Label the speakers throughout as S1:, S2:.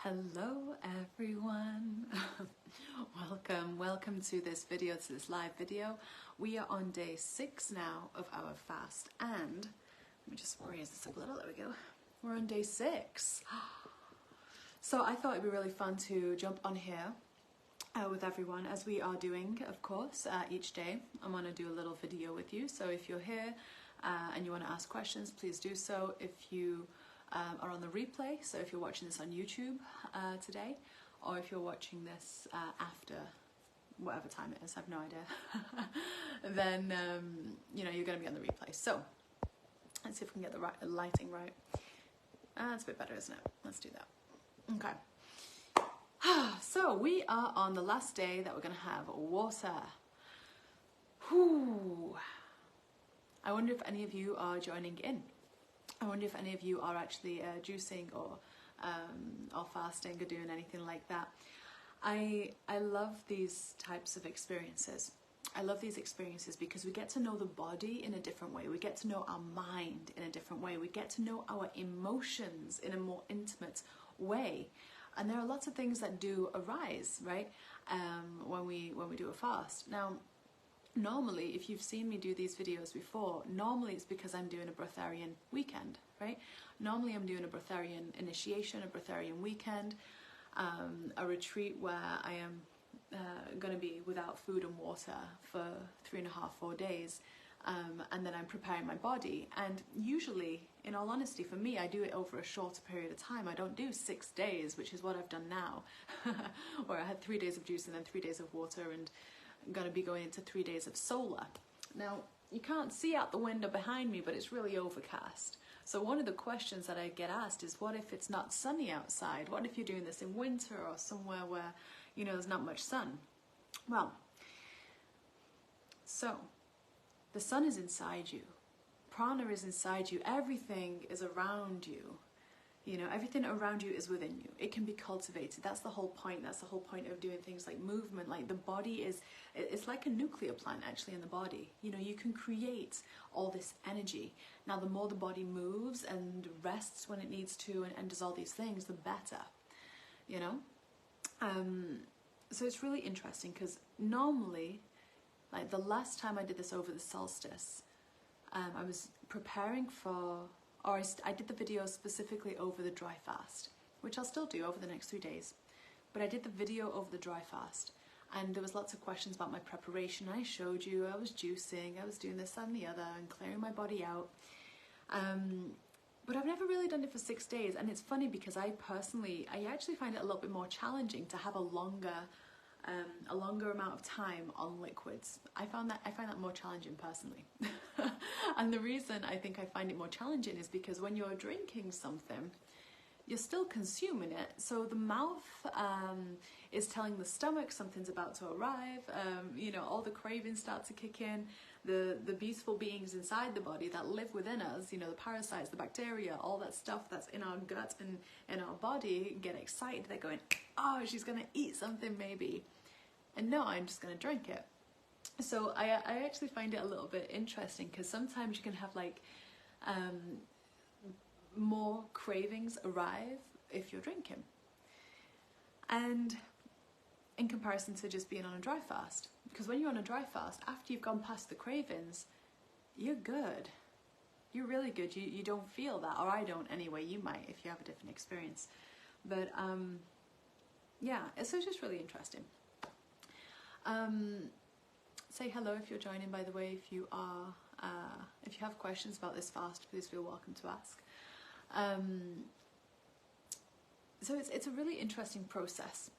S1: Hello everyone. welcome to this video, to this live video. We are on day 6 now of our fast, and let me just raise this up a little, there we go. We're on day 6. So I thought it'd be really fun to jump on here with everyone, as we are doing, of course, each day. I'm going to do a little video with you, so if you're here and you want to ask questions, please do so. If you are on the replay, so if you're watching this on YouTube today, or if you're watching this after whatever time it is, I have no idea, then you know, you're going to be on the replay. So let's see if we can get the lighting right. That's a bit better, isn't it? Let's do that. Okay. So we are on the last day that we're going to have water. Whew. I wonder if any of you are joining in. I wonder if any of you are actually juicing or fasting or doing anything like that. I love these types of experiences. I love these experiences because we get to know the body in a different way. We get to know our mind in a different way. We get to know our emotions in a more intimate way. And there are lots of things that do arise, right, when we do a fast. Now, normally, if you've seen me do these videos before, normally it's because I'm doing a breatharian weekend, right? Normally I'm doing a breatharian initiation, a breatharian weekend, a retreat where I am going to be without food and water for 3.5, 4 days, and then I'm preparing my body. And usually, in all honesty, for me, I do it over a shorter period of time. I don't do 6 days, which is what I've done now, where I had 3 days of juice and then 3 days of water, and I'm going to be going into 3 days of solar. Now, you can't see out the window behind me, but it's really overcast. So one of the questions that I get asked is, what if it's not sunny outside? What if you're doing this in winter or somewhere where, you know, there's not much sun? Well, so the sun is inside you. Prana is inside you. Everything is around you. You know, everything around you is within you. It can be cultivated. That's the whole point. That's the whole point of doing things like movement. Like the body is, it's like a nuclear plant actually in the body. You know, you can create all this energy. Now, the more the body moves and rests when it needs to and does all these things, the better, you know? So it's really interesting because normally, like the last time I did this over the solstice, I was preparing for, or I did the video specifically over the dry fast, which I'll still do over the next 3 days. But I did the video over the dry fast, and there was lots of questions about my preparation. I showed you I was juicing, I was doing this and the other, and clearing my body out. But I've never really done it for 6 days, and it's funny because I actually find it a little bit more challenging to have a longer amount of time on liquids. I find that more challenging personally. And the reason I think I find it more challenging is because when you're drinking something, you're still consuming it. So the mouth is telling the stomach something's about to arrive. You know, all the cravings start to kick in. The beautiful beings inside the body that live within us, you know, the parasites, the bacteria, all that stuff that's in our gut and in our body get excited. They're going, oh, she's going to eat something maybe. And no, I'm just going to drink it. So I actually find it a little bit interesting because sometimes you can have like more cravings arrive if you're drinking. And in comparison to just being on a dry fast. Because when you're on a dry fast, after you've gone past the cravings, you're good. You're really good. You don't feel that, or I don't anyway. You might if you have a different experience. But yeah, so it's just really interesting. Say hello if you're joining, by the way. If you are, if you have questions about this fast, please feel welcome to ask. So it's a really interesting process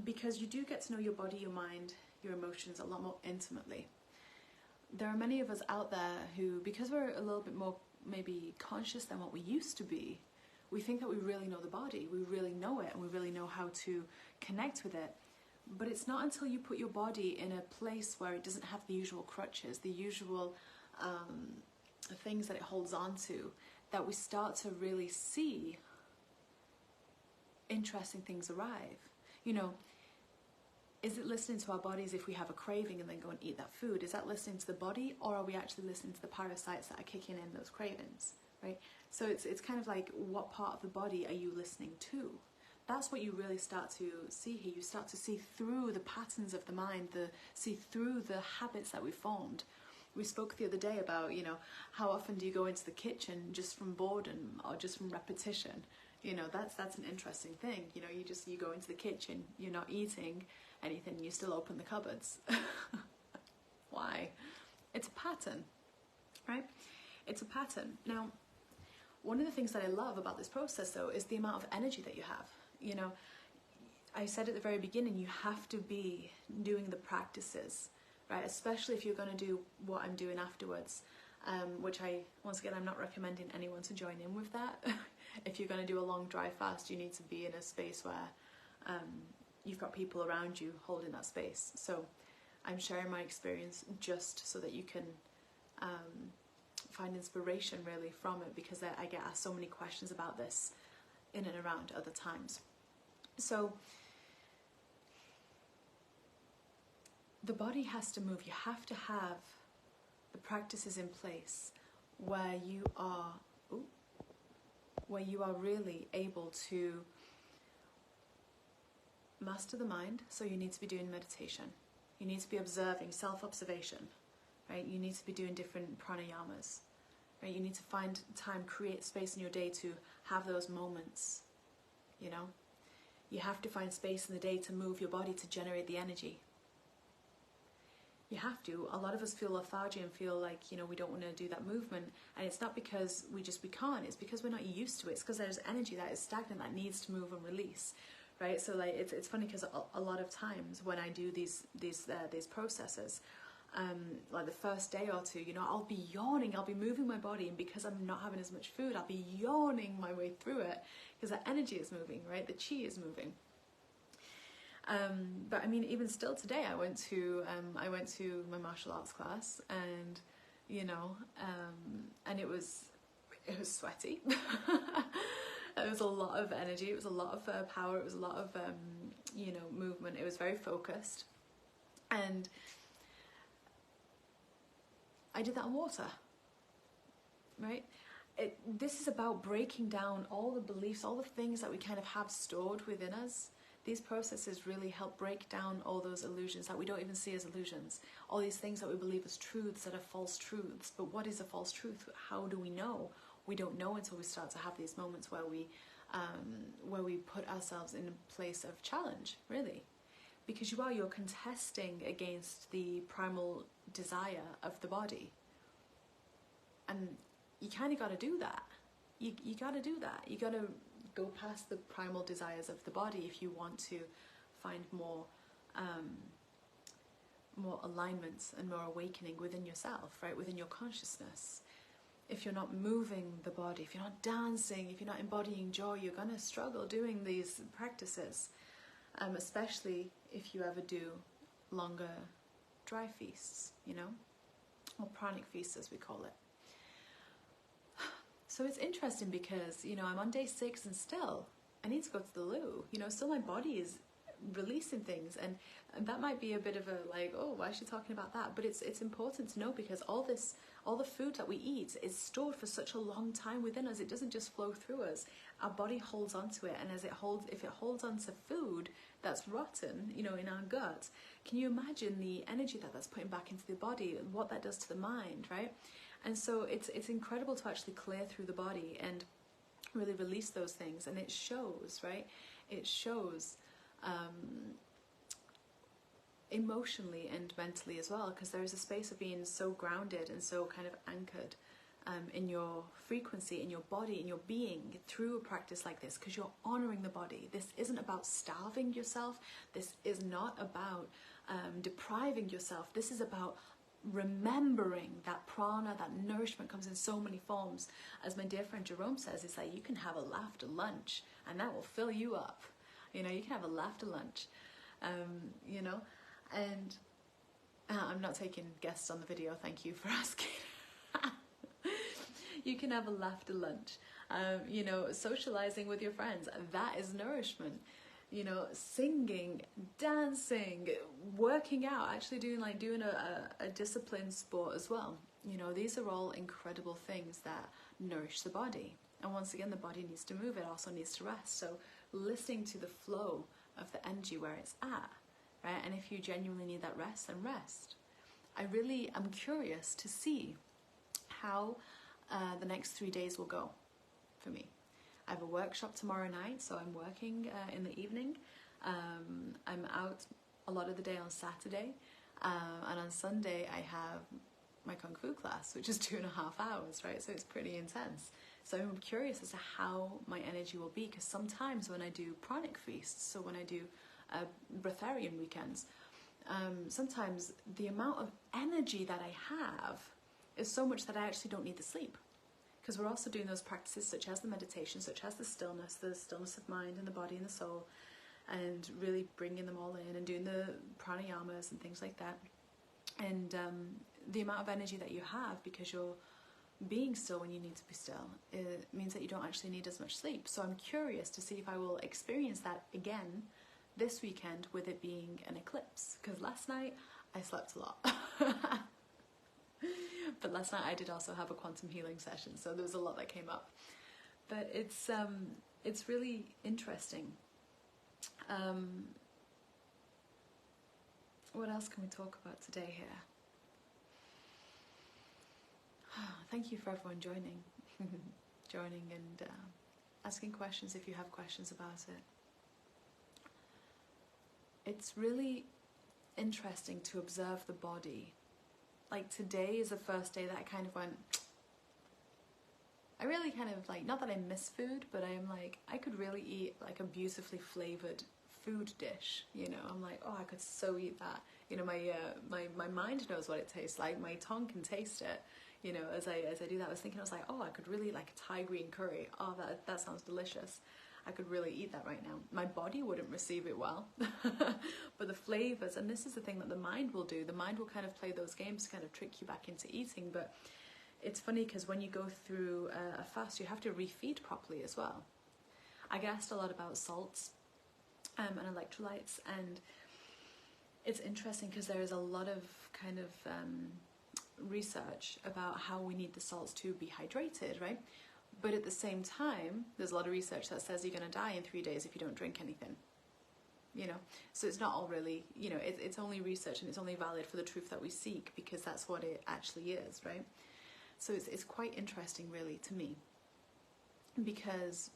S1: because you do get to know your body, your mind, your emotions a lot more intimately. There are many of us out there who, because we're a little bit more maybe conscious than what we used to be, we think that we really know the body, we really know it, and we really know how to connect with it. But it's not until you put your body in a place where it doesn't have the usual crutches, the usual things that it holds on to, that we start to really see interesting things arrive. You know, is it listening to our bodies if we have a craving and then go and eat that food? Is that listening to the body, or are we actually listening to the parasites that are kicking in those cravings, right? So it's kind of like, what part of the body are you listening to? That's what you really start to see here. You start to see through the patterns of the mind, see through the habits that we formed. We spoke the other day about, you know, how often do you go into the kitchen just from boredom or just from repetition? You know, that's an interesting thing. You know, you go into the kitchen, you're not eating anything, you still open the cupboards. Why? It's a pattern, right? It's a pattern. Now, one of the things that I love about this process, though, is the amount of energy that you have. You know, I said at the very beginning, you have to be doing the practices, right? Especially if you're going to do what I'm doing afterwards, which once again, I'm not recommending anyone to join in with that. If you're going to do a long dry fast, you need to be in a space where you've got people around you holding that space. So I'm sharing my experience just so that you can find inspiration really from it, because I get asked so many questions about this in and around other times. So the body has to move. You have to have the practices in place where you are really able to master the mind. So you need to be doing meditation. You need to be observing, self-observation, right? You need to be doing different pranayamas, right? You need to find time, create space in your day to have those moments, you know? You have to find space in the day to move your body, to generate the energy. You have to. A lot of us feel lethargy and feel like, you know, we don't want to do that movement. And it's not because we can't. It's because we're not used to it. It's because there's energy that is stagnant that needs to move and release, right? So like it's funny because a lot of times when I do these processes, like the first day or two, you know, I'll be yawning, I'll be moving my body, and because I'm not having as much food, I'll be yawning my way through it because that energy is moving, right? The chi is moving. But I mean, even still today, I went to my martial arts class, and you know, and it was sweaty. It was a lot of energy. It was a lot of power. It was a lot of you know, movement. It was very focused, and I did that on water, right? This is about breaking down all the beliefs, all the things that we kind of have stored within us. These processes really help break down all those illusions that we don't even see as illusions. All these things that we believe as truths that are false truths. But what is a false truth? How do we know? We don't know until we start to have these moments where we put ourselves in a place of challenge, really. Because you're contesting against the primal desire of the body. And you kind of got to do that. You got to do that. You got to go past the primal desires of the body if you want to find more alignments and more awakening within yourself, right? Within your consciousness. If you're not moving the body, if you're not dancing, if you're not embodying joy, you're going to struggle doing these practices. Especially if you ever do longer dry feasts, you know, or pranic feasts as we call it. So it's interesting because, you know, I'm on day 6 and still I need to go to the loo. You know, still my body is releasing things, and that might be a bit of a like, oh, why is she talking about that? But it's important to know, because all the food that we eat is stored for such a long time within us. It doesn't just flow through us. Our body holds onto it, and if it holds onto food that's rotten, you know, in our gut, can you imagine the energy that's putting back into the body, what that does to the mind, right? And so it's incredible to actually clear through the body and really release those things, and it shows, right? It shows emotionally and mentally as well, because there is a space of being so grounded and so kind of anchored in your frequency, in your body, in your being through a practice like this, because you're honoring the body. This isn't about starving yourself. This is not about depriving yourself. This is about remembering that prana, that nourishment comes in so many forms. As my dear friend Jerome says, it's like you can have a laughter lunch and that will fill you up. You know, you can have a laughter lunch, you know, and I'm not taking guests on the video, thank you for asking. You can have a laughter lunch, you know, socializing with your friends, that is nourishment. You know, singing, dancing, working out, actually doing a disciplined sport as well. You know, these are all incredible things that nourish the body. And once again, the body needs to move, it also needs to rest. So listening to the flow of the energy where it's at, right? And if you genuinely need that rest, then rest. I really am curious to see how the next 3 days will go for me. I have a workshop tomorrow night, so I'm working in the evening. I'm out a lot of the day on Saturday, and on Sunday I have my Kung Fu class, which is 2.5 hours, right? So it's pretty intense. So I'm curious as to how my energy will be, because sometimes when I do pranic feasts, so when I do breatharian weekends, sometimes the amount of energy that I have is so much that I actually don't need the sleep. Because we're also doing those practices such as the meditation, such as the stillness of mind and the body and the soul, and really bringing them all in and doing the pranayamas and things like that. And the amount of energy that you have because you're being still when you need to be still, it means that you don't actually need as much sleep. So I'm curious to see if I will experience that again this weekend with it being an eclipse. Because last night I slept a lot. But last night I did also have a quantum healing session, so there was a lot that came up. But it's really interesting. What else can we talk about today here? Thank you for everyone joining and asking questions if you have questions about it. It's really interesting to observe the body. Like today is the first day that I kind of went, I really kind of like, not that I miss food, but I'm like, I could really eat like a beautifully flavored food dish, you know. I'm like, oh, I could so eat that. You know, my mind knows what it tastes like. My tongue can taste it. You know, as I do that, I was like, oh, I could really like a Thai green curry. Oh, that sounds delicious. I could really eat that right now. My body wouldn't receive it well, but the flavors, and this is the thing that the mind will do. The mind will kind of play those games to kind of trick you back into eating. But it's funny because when you go through a fast, you have to refeed properly as well. I get asked a lot about salts and electrolytes, and it's interesting because there is a lot of kind of research about how we need the salts to be hydrated, right? But at the same time, there's a lot of research that says you're going to die in 3 days if you don't drink anything, you know? So it's not all really, you know, it's only research, and it's only valid for the truth that we seek, because that's what it actually is, right? So it's quite interesting, really, to me, because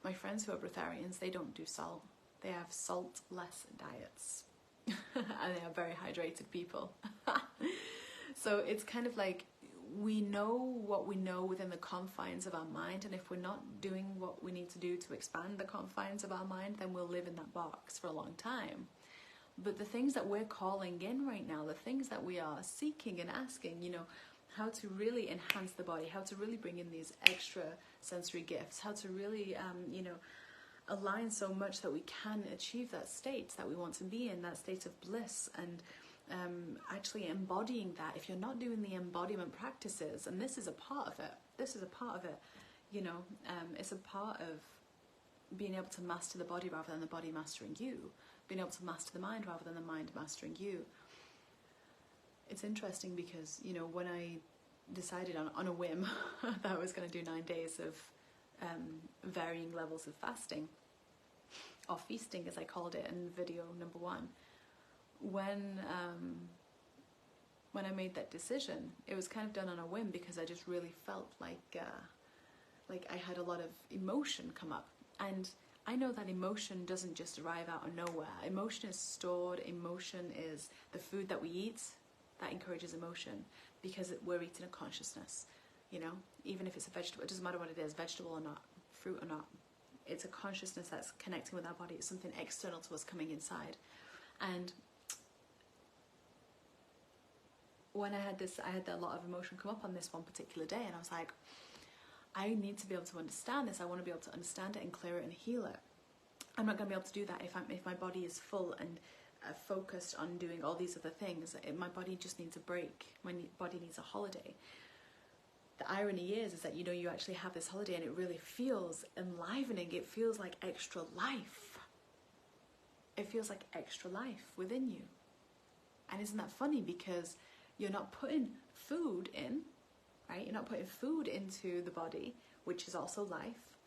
S1: my friends who are breatharians, they don't do salt. They have salt-less diets, and they are very hydrated people. So it's kind of like, we know what we know within the confines of our mind, and if we're not doing what we need to do to expand the confines of our mind, then we'll live in that box for a long time. But the things that we're calling in right now, the things that we are seeking and asking, you know, how to really enhance the body, how to really bring in these extra sensory gifts, how to really, you know, align so much that we can achieve that state that we want to be in, that state of bliss, and actually embodying that. If you're not doing the embodiment practices, and this is a part of it, you know, it's a part of being able to master the body rather than the body mastering you, being able to master the mind rather than the mind mastering you. It's interesting because, you know, when I decided on a whim that I was going to do 9 days of varying levels of fasting, or feasting as I called it in video number 1, when I made that decision, it was kind of done on a whim, because I just really felt like I had a lot of emotion come up. And I know that emotion doesn't just arrive out of nowhere. Emotion is stored. Emotion is the food that we eat that encourages emotion, because we're eating a consciousness, you know, even if it's a vegetable, it doesn't matter what it is, vegetable or not, fruit or not, it's a consciousness that's connecting with our body. It's something external to us coming inside. And when I had a lot of emotion come up on this one particular day, and I was like, I need to be able to understand this. I want to be able to understand it and clear it and heal it. I'm not going to be able to do that if my body is full and focused on doing all these other things. My body just needs a break. My body needs a holiday. The irony is that, you know, you actually have this holiday and it really feels enlivening. It feels like extra life. It feels like extra life within you. And isn't that funny? Because you're not putting food in, right? You're not putting food into the body, which is also life,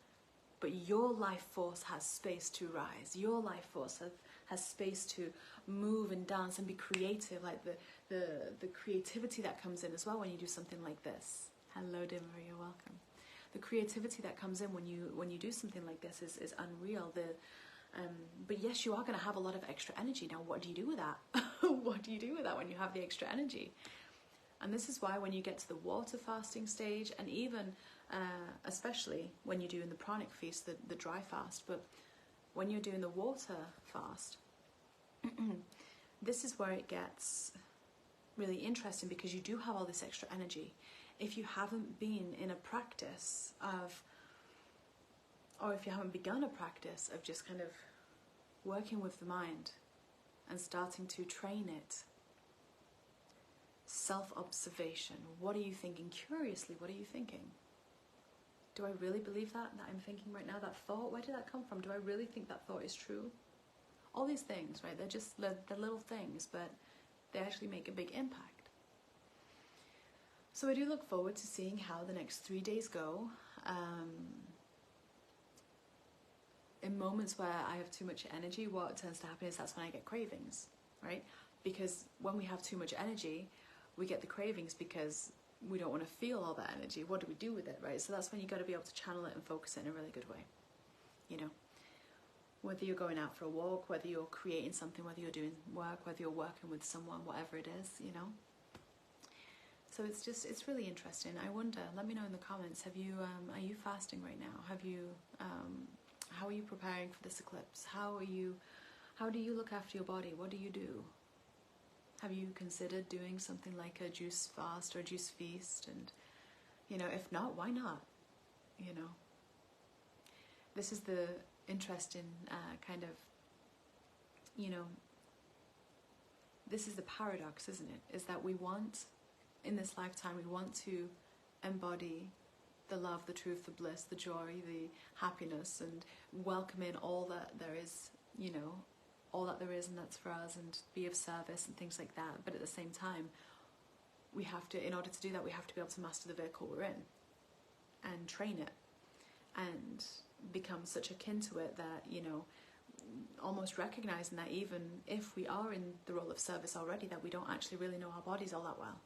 S1: but your life force has space to rise. Your life force has space to move and dance and be creative, like the creativity that comes in as well when you do something like this. Hello, dear Maria, welcome. The creativity that comes in when you do something like this is unreal. But yes, you are going to have a lot of extra energy. Now, what do you do with that? What do you do with that when you have the extra energy? And this is why when you get to the water fasting stage, and even especially when you're doing the pranic feast, the dry fast, but when you're doing the water fast, this is where it gets really interesting, because you do have all this extra energy. If you haven't been in a practice of, or if you haven't begun a practice of just kind of working with the mind and starting to train it, self-observation, what are you thinking? Curiously, what are you thinking? Do I really believe that I'm thinking right now? That thought, where did that come from? Do I really think that thought is true? All these things, right? They're little things, but they actually make a big impact. So I do look forward to seeing how the next 3 days go. In moments where I have too much energy, what tends to happen is that's when I get cravings, right? Because when we have too much energy, we get the cravings because we don't want to feel all that energy. What do we do with it, right? So that's when you got to be able to channel it and focus it in a really good way. You know, whether you're going out for a walk, whether you're creating something, whether you're doing work, whether you're working with someone, whatever it is, you know. So it's really interesting. I wonder, let me know in the comments, are you fasting right now? How are you preparing for this eclipse? How do you look after your body? What do you do? Have you considered doing something like a juice fast or a juice feast? And, you know, if not, why not? You know, this is the interesting kind of, you know, this is the paradox, isn't it? Is that we want, in this lifetime, we want to embody the love, the truth, the bliss, the joy, the happiness, and welcome in all that there is, you know, all that there is and that's for us, and be of service and things like that. But at the same time, we have to, in order to do that, we have to be able to master the vehicle we're in and train it and become such akin to it that, you know, almost recognizing that even if we are in the role of service already, that we don't actually really know our bodies all that well.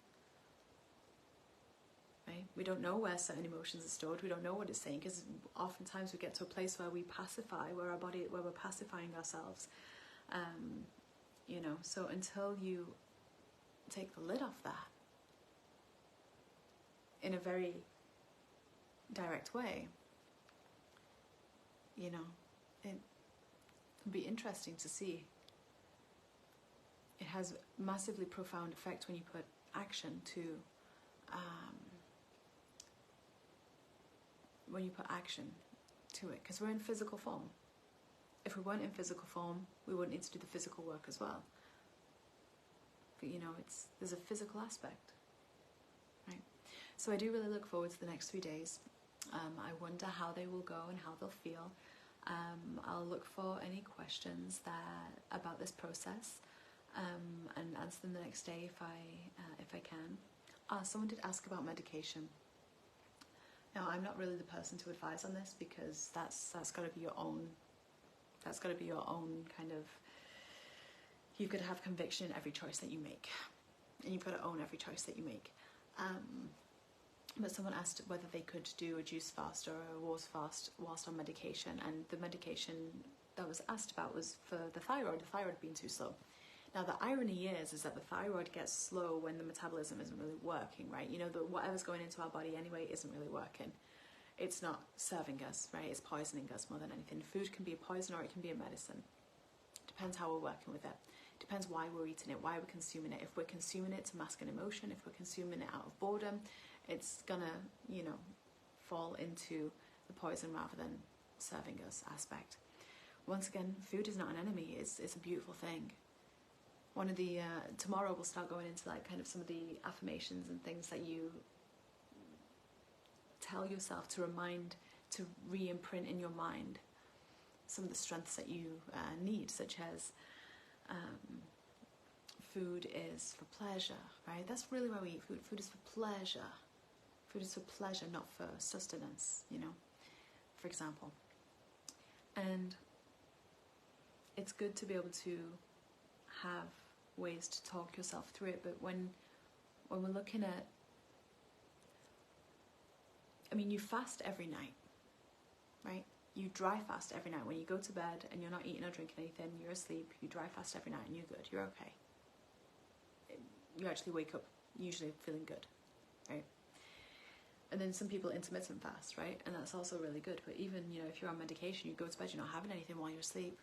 S1: Right? We don't know where certain emotions are stored. We don't know what it's saying, because oftentimes we get to a place where we pacify, where we're pacifying ourselves. You know, so until you take the lid off that in a very direct way, you know, it can be interesting to see. It has massively profound effect when you put action to it, because we're in physical form. If we weren't in physical form, we wouldn't need to do the physical work as well. But, you know, there's a physical aspect, right? So I do really look forward to the next 3 days. I wonder how they will go and how they'll feel. I'll look for any questions about this process and answer them the next day if I can. Someone did ask about medication. Now, I'm not really the person to advise on this, because that's got to be your own. That's got to be your own kind of. You've got to have conviction in every choice that you make, and you've got to own every choice that you make. But someone asked whether they could do a juice fast or a water fast whilst on medication, and the medication that was asked about was for the thyroid being too slow. Now, the irony is that the thyroid gets slow when the metabolism isn't really working, right? You know, whatever's going into our body anyway isn't really working. It's not serving us, right? It's poisoning us more than anything. Food can be a poison or it can be a medicine. Depends how we're working with it. Depends why we're eating it, why we're consuming it. If we're consuming it to mask an emotion, if we're consuming it out of boredom, it's gonna, you know, fall into the poison rather than serving us aspect. Once again, food is not an enemy. It's a beautiful thing. One of the tomorrow we'll start going into like kind of some of the affirmations and things that you tell yourself to remind, to re-imprint in your mind some of the strengths that you need, such as food is for pleasure, right? That's really why we eat food. Food is for pleasure. Food is for pleasure, not for sustenance, you know, for example. And it's good to be able to have ways to talk yourself through it, but when we're looking at, I mean, you fast every night, right? You dry fast every night. When you go to bed and you're not eating or drinking anything, you're asleep, you dry fast every night and you're good, you're okay. You actually wake up usually feeling good, right? And then some people intermittent fast, right? And that's also really good. But even, you know, if you're on medication, you go to bed, you're not having anything while you're asleep.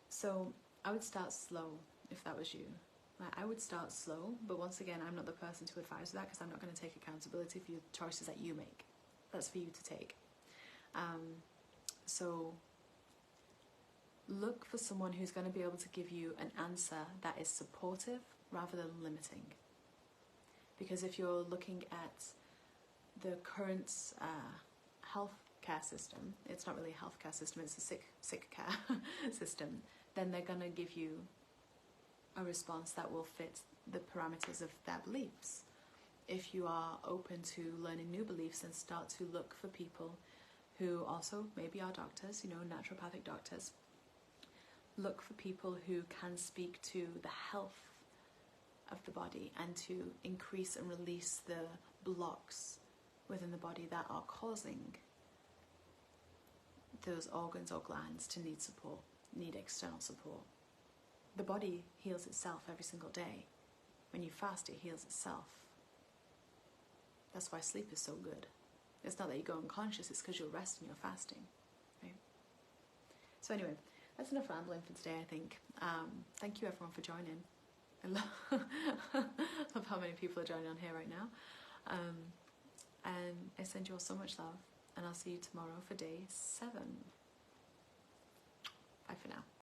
S1: So I would start slow if that was you. Like, I would start slow, but once again, I'm not the person to advise that, because I'm not going to take accountability for the choices that you make. That's for you to take. So look for someone who's going to be able to give you an answer that is supportive rather than limiting. Because if you're looking at the current healthcare system, it's not really a healthcare system, it's a sick care system, then they're going to give you a response that will fit the parameters of their beliefs. If you are open to learning new beliefs, then start to look for people who also maybe are doctors, you know, naturopathic doctors. Look for people who can speak to the health of the body and to increase and release the blocks within the body that are causing those organs or glands to need support, need external support. The body heals itself every single day. When you fast, it heals itself. That's why sleep is so good. It's not that you go unconscious, it's because you're resting, you're fasting, right? So anyway, that's enough rambling for today, I think. Thank you everyone for joining. I love how many people are joining on here right now. And I send you all so much love, and I'll see you tomorrow for day 7.